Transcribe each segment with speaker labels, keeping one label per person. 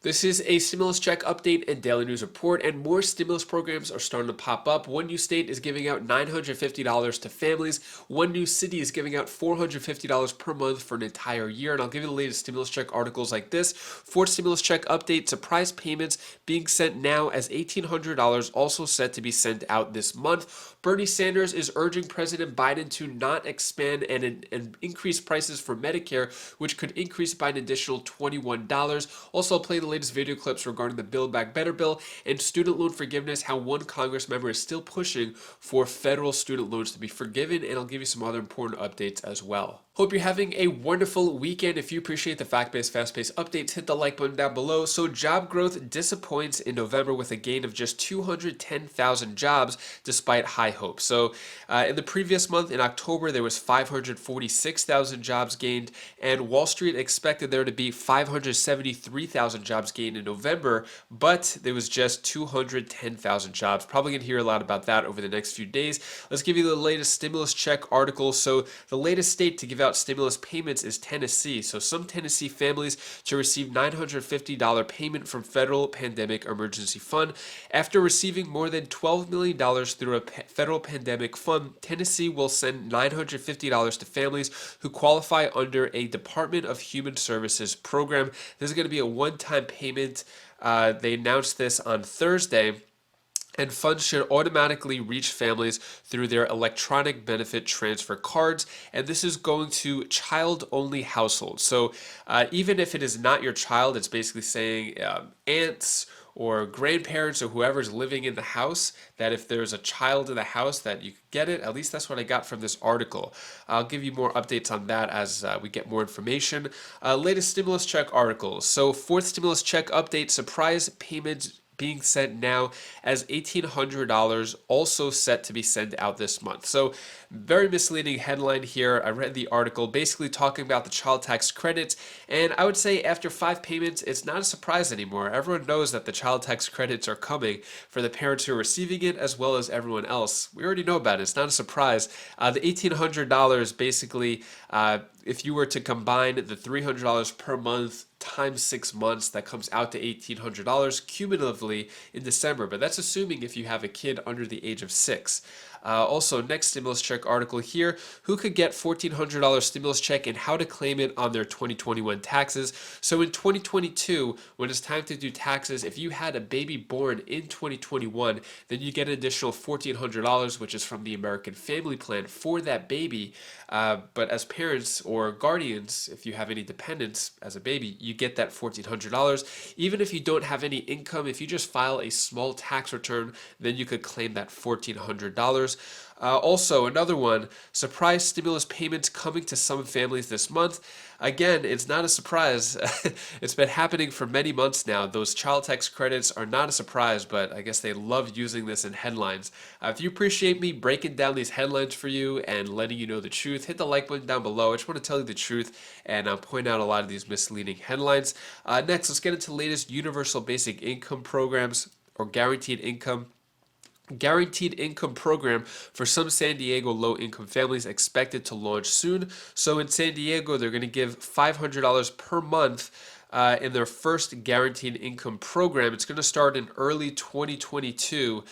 Speaker 1: This is a stimulus check update and daily news report, and more stimulus programs are starting to pop up. One new state is giving out $950 to families. One new city is giving out $450 per month for an entire year. And I'll give you the latest stimulus check articles like this. Fourth stimulus check update, surprise payments being sent now as $1,800 also set to be sent out this month. Bernie Sanders is urging President Biden to not expand and increase prices for Medicare, which could increase by an additional $21. Also, I'll play the latest video clips regarding the Build Back Better bill and student loan forgiveness, how one Congress member is still pushing for federal student loans to be forgiven, and I'll give you some other important updates as well. Hope you're having a wonderful weekend. If you appreciate the fact-based, fast-paced updates, hit the like button down below. So job growth disappoints in November with a gain of just 210,000 jobs despite high hopes. So in the previous month, in October, there was 546,000 jobs gained, and Wall Street expected there to be 573,000 jobs gained in November, but there was just 210,000 jobs. Probably going to hear a lot about that over the next few days. Let's give you the latest stimulus check article. So the latest state to give out stimulus payments is Tennessee. So some Tennessee families to receive $950 payment from federal pandemic emergency fund. After receiving more than $12 million through a federal pandemic fund, Tennessee will send $950 to families who qualify under a Department of Human Services program. This is going to be a one-time payment. They announced this on Thursday. And funds should automatically reach families through their electronic benefit transfer cards. And this is going to child-only households. So even if it is not your child, it's basically saying aunts or grandparents or whoever's living in the house, that if there's a child in the house that you could get it. At least that's what I got from this article. I'll give you more updates on that as we get more information. Latest stimulus check articles. So fourth stimulus check update, surprise payments being sent now as $1,800 also set to be sent out this month. So very misleading headline here. I read the article basically talking about the child tax credits, and I would say after 5 payments, it's not a surprise anymore. Everyone knows that the child tax credits are coming for the parents who are receiving it as well as everyone else. We already know about it. It's not a surprise. The $1,800 basically, if you were to combine the $300 per month times 6 months, that comes out to $1,800 cumulatively in December. But that's assuming if you have a kid under the age of 6. Also, next stimulus check article here, who could get $1,400 stimulus check and how to claim it on their 2021 taxes. So in 2022, when it's time to do taxes, if you had a baby born in 2021, then you get an additional $1,400, which is from the American Family Plan for that baby. But as parents or guardians, if you have any dependents as a baby, you get that $1,400. Even if you don't have any income, if you just file a small tax return, then you could claim that $1,400. Also, another one, surprise stimulus payments coming to some families this month. Again, it's not a surprise. It's been happening for many months now. Those child tax credits are not a surprise, but I guess they love using this in headlines. If you appreciate me breaking down these headlines for you and letting you know the truth, hit the like button down below. I just want to tell you the truth and point out a lot of these misleading headlines. Next, let's get into the latest universal basic income programs or guaranteed income. Guaranteed income program for some San Diego low-income families expected to launch soon. So in San Diego, they're going to give $500 per month in their first guaranteed income program. It's going to start in early 2022.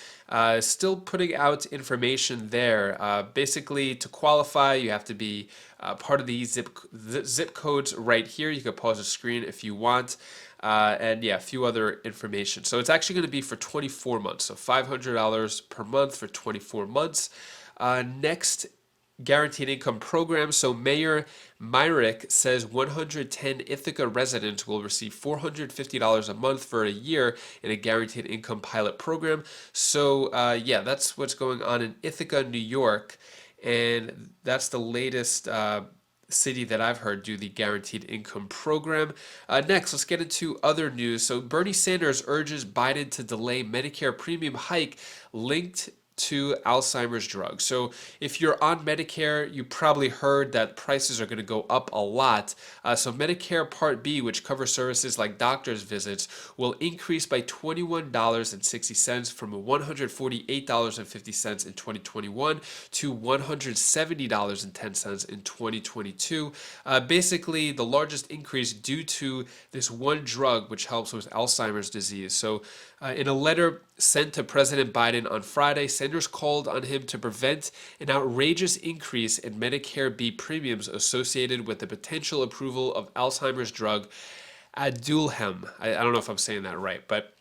Speaker 1: Still putting out information there. Basically, to qualify, you have to be part of the zip codes right here. You can pause the screen if you want. And yeah, a few other information. So it's actually going to be for 24 months. So $500 per month for 24 months. Next guaranteed income program. So Mayor Myrick says 110 Ithaca residents will receive $450 a month for a year in a guaranteed income pilot program. So yeah, that's what's going on in Ithaca, New York. And that's the latest city that I've heard do the guaranteed income program. Next, let's get into other news. So Bernie Sanders urges Biden to delay Medicare premium hike linked to Alzheimer's drugs. So if you're on Medicare, you probably heard that prices are going to go up a lot. So Medicare Part B, which covers services like doctor's visits, will increase by $21.60 from $148.50 in 2021 to $170.10 in 2022. Basically, the largest increase due to this one drug which helps with Alzheimer's disease. So in a letter sent to President Biden on Friday, Sanders called on him to prevent an outrageous increase in Medicare B premiums associated with the potential approval of Alzheimer's drug Aduhelm. I don't know if I'm saying that right, but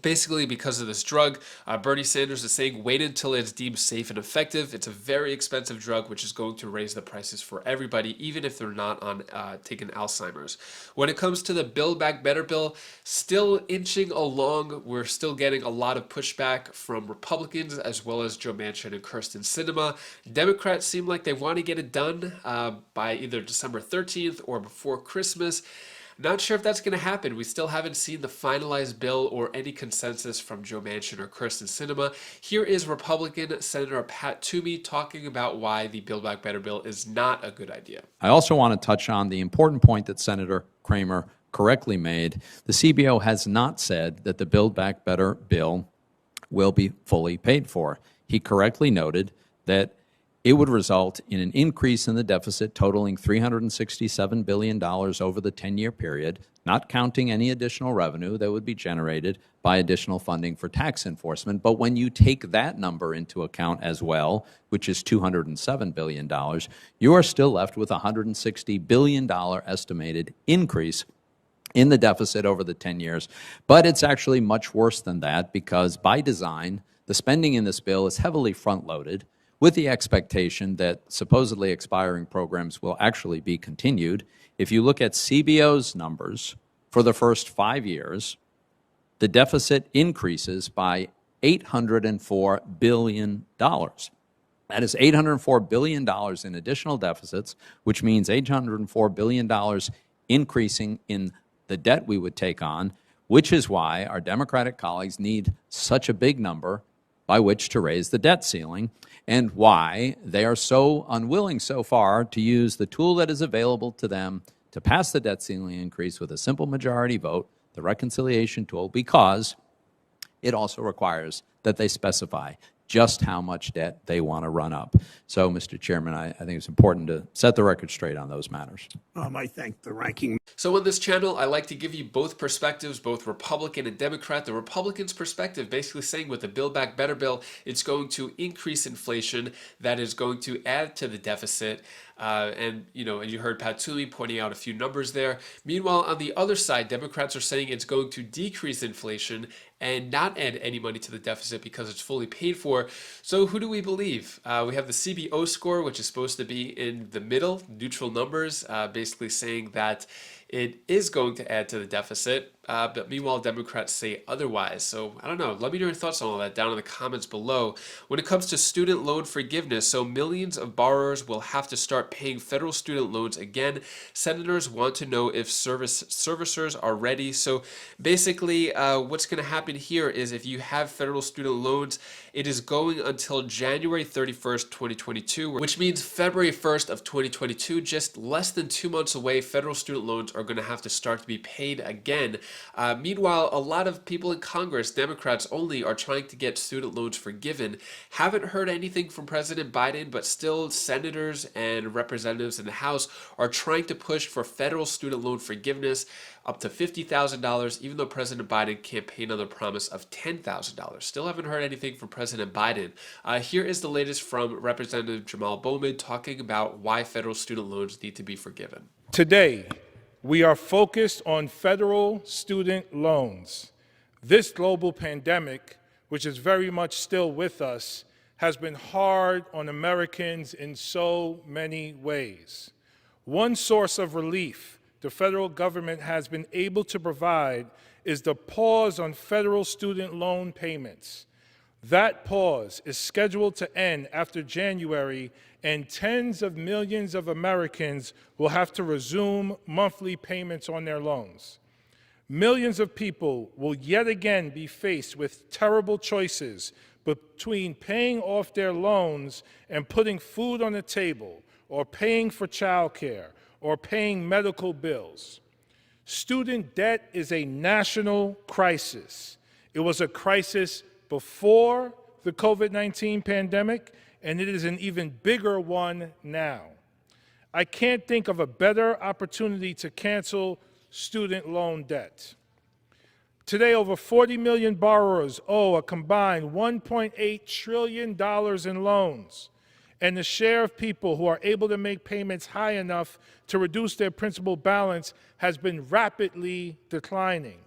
Speaker 1: basically, because of this drug, Bernie Sanders is saying wait until it's deemed safe and effective. It's a very expensive drug, which is going to raise the prices for everybody, even if they're not on taking Alzheimer's. When it comes to the Build Back Better bill, still inching along. We're still getting a lot of pushback from Republicans as well as Joe Manchin and Kyrsten Sinema. Democrats seem like they want to get it done by either December 13th or before Christmas. Not sure if that's going to happen. We still haven't seen the finalized bill or any consensus from Joe Manchin or Kyrsten Sinema. Here is Republican Senator Pat Toomey talking about why the Build Back Better bill is not a good idea.
Speaker 2: I also want to touch on the important point that Senator Kramer correctly made. The CBO has not said that the Build Back Better bill will be fully paid for. He correctly noted that it would result in an increase in the deficit totaling $367 billion over the 10-year period, not counting any additional revenue that would be generated by additional funding for tax enforcement. But when you take that number into account as well, which is $207 billion, you are still left with a $160 billion estimated increase in the deficit over the 10 years. But it's actually much worse than that because by design, the spending in this bill is heavily front-loaded, with the expectation that supposedly expiring programs will actually be continued. If you look at CBO's numbers for the first 5 years, the deficit increases by $804 billion. That is $804 billion in additional deficits, which means $804 billion increasing in the debt we would take on, which is why our Democratic colleagues need such a big number by which to raise the debt ceiling, and why they are so unwilling so far to use the tool that is available to them to pass the debt ceiling increase with a simple majority vote, the reconciliation tool, because it also requires that they specify just how much debt they want to run up. So, Mr. Chairman, I think it's important to set the record straight on those matters.
Speaker 3: I thank the ranking.
Speaker 1: So on this channel, I like to give you both perspectives, both Republican and Democrat. The Republicans' perspective basically saying with the Build Back Better bill, it's going to increase inflation, that is going to add to the deficit. And you heard Pat Toomey pointing out a few numbers there. Meanwhile, on the other side, Democrats are saying it's going to decrease inflation and not add any money to the deficit because it's fully paid for. So who do we believe? We have the CBO score, which is supposed to be in the middle, neutral numbers, basically saying that it is going to add to the deficit, but meanwhile, Democrats say otherwise. So I don't know. Let me know your thoughts on all that down in the comments below. When it comes to student loan forgiveness, so millions of borrowers will have to start paying federal student loans again. Senators want to know if servicers are ready. So basically, what's going to happen here is if you have federal student loans, it is going until January 31st, 2022, which means February 1st of 2022, just less than 2 months away, federal student loans are going to have to start to be paid again. Meanwhile, a lot of people in Congress, Democrats only, are trying to get student loans forgiven. Haven't heard anything from President Biden, but still senators and representatives in the House are trying to push for federal student loan forgiveness up to $50,000, even though President Biden campaigned on the promise of $10,000. Still haven't heard anything from President Biden. Here is the latest from Representative Jamal Bowman talking about why federal student loans need to be forgiven.
Speaker 4: Today, we are focused on federal student loans. This global pandemic, which is very much still with us, has been hard on Americans in so many ways. One source of relief the federal government has been able to provide is the pause on federal student loan payments. That pause is scheduled to end after January, and tens of millions of Americans will have to resume monthly payments on their loans. Millions of people will yet again be faced with terrible choices between paying off their loans and putting food on the table, or paying for childcare, or paying medical bills. Student debt is a national crisis. It was a crisis before the COVID-19 pandemic, and it is an even bigger one now. I can't think of a better opportunity to cancel student loan debt. Today, over 40 million borrowers owe a combined $1.8 trillion in loans, and the share of people who are able to make payments high enough to reduce their principal balance has been rapidly declining.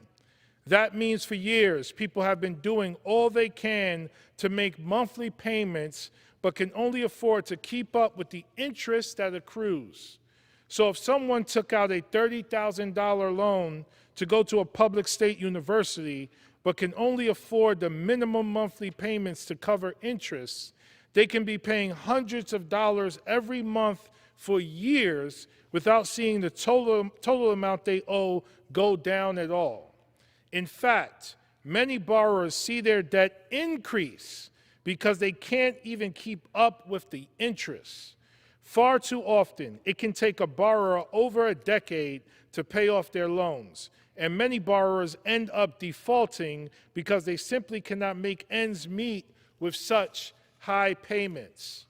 Speaker 4: That means for years, people have been doing all they can to make monthly payments, but can only afford to keep up with the interest that accrues. So if someone took out a $30,000 loan to go to a public state university, but can only afford the minimum monthly payments to cover interest, they can be paying hundreds of dollars every month for years without seeing the total amount they owe go down at all. In fact, many borrowers see their debt increase because they can't even keep up with the interest. Far too often, it can take a borrower over a decade to pay off their loans, and many borrowers end up defaulting because they simply cannot make ends meet with such high payments.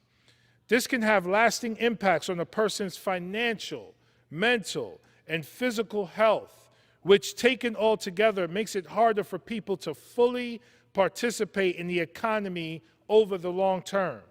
Speaker 4: This can have lasting impacts on a person's financial, mental, and physical health, which taken all together makes it harder for people to fully participate in the economy over the long term.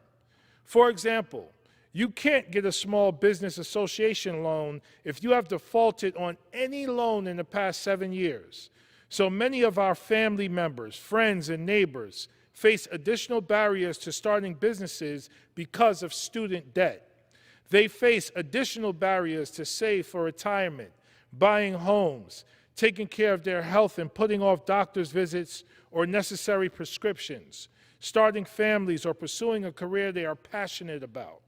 Speaker 4: For example, you can't get a small business association loan if you have defaulted on any loan in the past 7 years. So many of our family members, friends, and neighbors face additional barriers to starting businesses because of student debt. They face additional barriers to save for retirement, buying homes, taking care of their health and putting off doctor's visits or necessary prescriptions, starting families, or pursuing a career they are passionate about.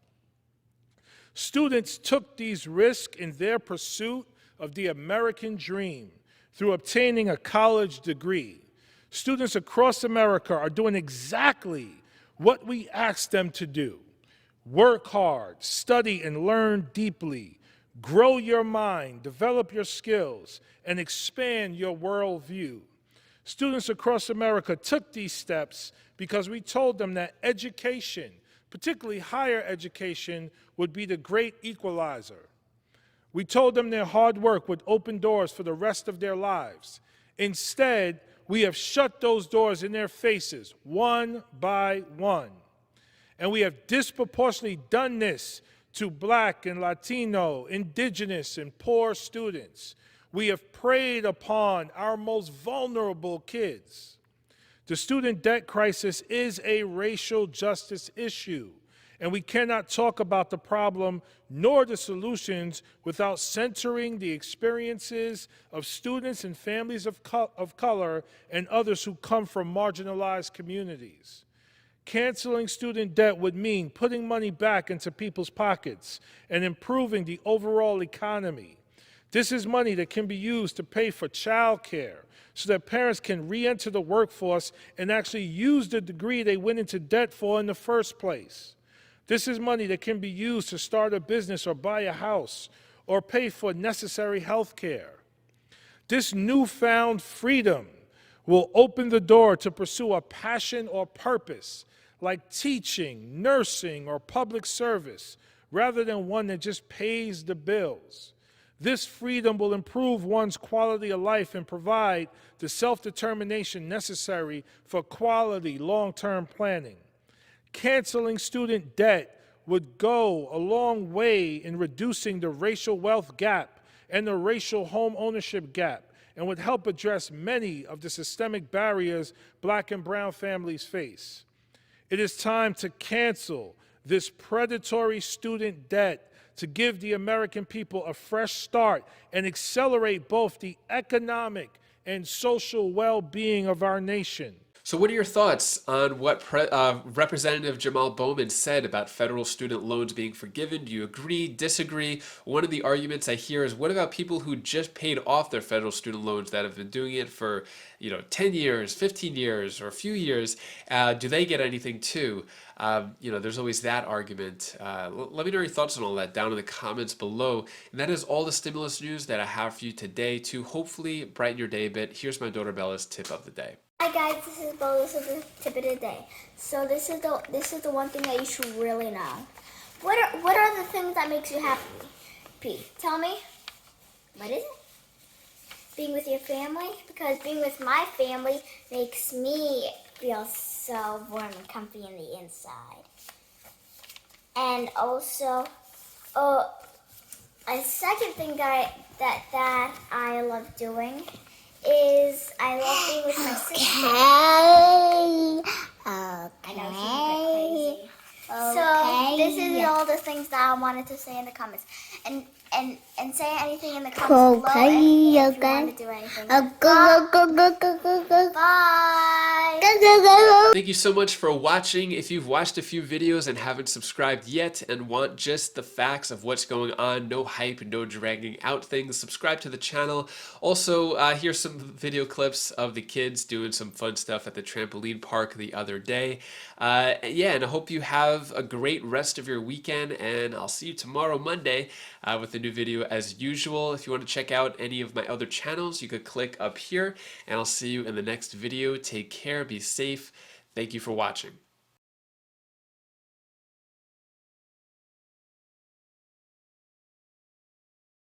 Speaker 4: Students took these risks in their pursuit of the American dream through obtaining a college degree. Students across America are doing exactly what we asked them to do. Work hard, study and learn deeply, grow your mind, develop your skills, and expand your worldview. Students across America took these steps because we told them that education, particularly higher education, would be the great equalizer. We told them their hard work would open doors for the rest of their lives. Instead, we have shut those doors in their faces, one by one. And we have disproportionately done this to Black and Latino, Indigenous, and poor students. We have preyed upon our most vulnerable kids. The student debt crisis is a racial justice issue, and we cannot talk about the problem nor the solutions without centering the experiences of students and families of color and others who come from marginalized communities. Canceling student debt would mean putting money back into people's pockets and improving the overall economy. This is money that can be used to pay for child care so that parents can re-enter the workforce and actually use the degree they went into debt for in the first place. This is money that can be used to start a business or buy a house or pay for necessary health care. This newfound freedom will open the door to pursue a passion or purpose like teaching, nursing, or public service, rather than one that just pays the bills. This freedom will improve one's quality of life and provide the self-determination necessary for quality long-term planning. Canceling student debt would go a long way in reducing the racial wealth gap and the racial home ownership gap, and would help address many of the systemic barriers Black and brown families face. It is time to cancel this predatory student debt to give the American people a fresh start and accelerate both the economic and social well-being of our nation.
Speaker 1: So what are your thoughts on what Representative Jamal Bowman said about federal student loans being forgiven? Do you agree, disagree? One of the arguments I hear is, what about people who just paid off their federal student loans that have been doing it for, 10 years, 15 years, or a few years? Do they get anything too? There's always that argument. Let me know your thoughts on all that down in the comments below. And that is all the stimulus news that I have for you today to hopefully brighten your day a bit. Here's my daughter Bella's tip of the day.
Speaker 5: Hi guys, this is Bo. This is the tip of the day. So this is the one thing that you should really know. What are the things that makes you happy? Tell me. What is it? Being with your family, because being with my family makes me feel so warm and comfy in the inside. And also, a second thing that I love doing is I love being with my sister. I know she's a bit crazy. So this is all the things that I wanted to say in the comments. And say anything in the comments below if you want to do anything. Bye.
Speaker 1: Thank you so much for watching. If you've watched a few videos and haven't subscribed yet and want just the facts of what's going on, no hype, no dragging out things, subscribe to the channel. Also, here's some video clips of the kids doing some fun stuff at the trampoline park the other day. And I hope you have a great rest of your weekend, and I'll see you tomorrow, Monday, with a new video as usual. If you want to check out any of my other channels, you could click up here, and I'll see you in the next video. Take care, be safe. Thank you for watching.